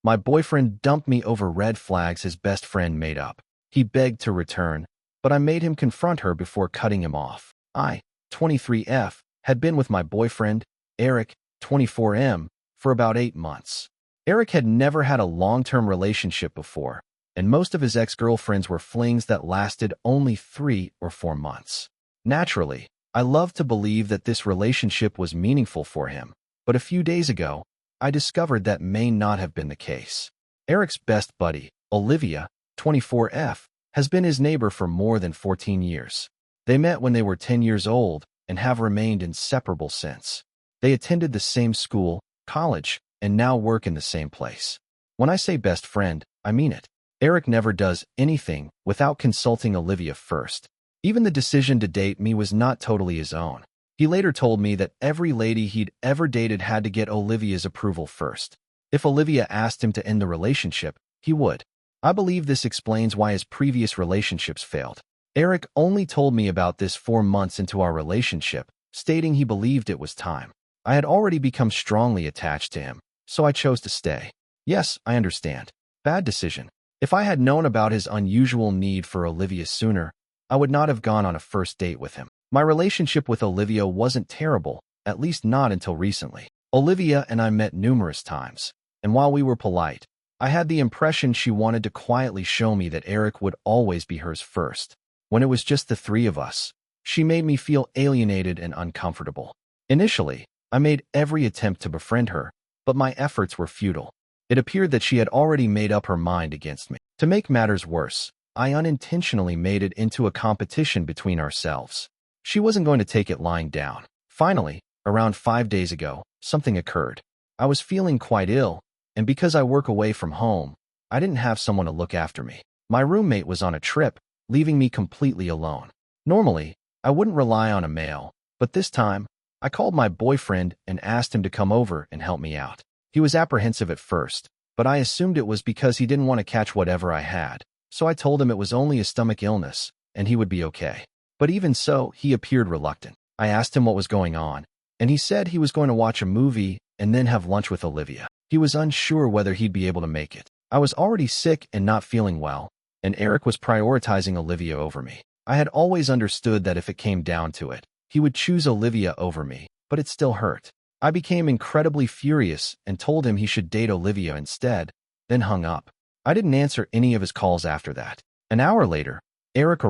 My boyfriend dumped me over red flags his best friend made up. He begged to return, but I made him confront her before cutting him off. I, 23F, had been with my boyfriend, Eric, 24M, for about 8 months. Eric had never had a long-term relationship before, and most of his ex-girlfriends were flings that lasted only 3 or 4 months. Naturally, I loved to believe that this relationship was meaningful for him, but a few days ago, I discovered that may not have been the case. Eric's best buddy, Olivia, 24F, has been his neighbor for more than 14 years. They met when they were 10 years old and have remained inseparable since. They attended the same school, college, and now work in the same place. When I say best friend, I mean it. Eric never does anything without consulting Olivia first. Even the decision to date me was not totally his own. He later told me that every lady he'd ever dated had to get Olivia's approval first. If Olivia asked him to end the relationship, he would. I believe this explains why his previous relationships failed. Eric only told me about this 4 months into our relationship, stating he believed it was time. I had already become strongly attached to him, so I chose to stay. Yes, I understand. Bad decision. If I had known about his unusual need for Olivia sooner, I would not have gone on a first date with him. My relationship with Olivia wasn't terrible, at least not until recently. Olivia and I met numerous times, and while we were polite, I had the impression she wanted to quietly show me that Eric would always be hers first. When it was just the 3 of us, she made me feel alienated and uncomfortable. Initially, I made every attempt to befriend her, but my efforts were futile. It appeared that she had already made up her mind against me. To make matters worse, I unintentionally made it into a competition between ourselves. She wasn't going to take it lying down. Finally, around 5 days ago, something occurred. I was feeling quite ill, and because I work away from home, I didn't have someone to look after me. My roommate was on a trip, leaving me completely alone. Normally, I wouldn't rely on a male, but this time, I called my boyfriend and asked him to come over and help me out. He was apprehensive at first, but I assumed it was because he didn't want to catch whatever I had, so I told him it was only a stomach illness, and he would be okay. But even so, he appeared reluctant. I asked him what was going on, and he said he was going to watch a movie and then have lunch with Olivia. He was unsure whether he'd be able to make it. I was already sick and not feeling well, and Eric was prioritizing Olivia over me. I had always understood that if it came down to it, he would choose Olivia over me, but it still hurt. I became incredibly furious and told him he should date Olivia instead, then hung up. I didn't answer any of his calls after that. An hour later, Eric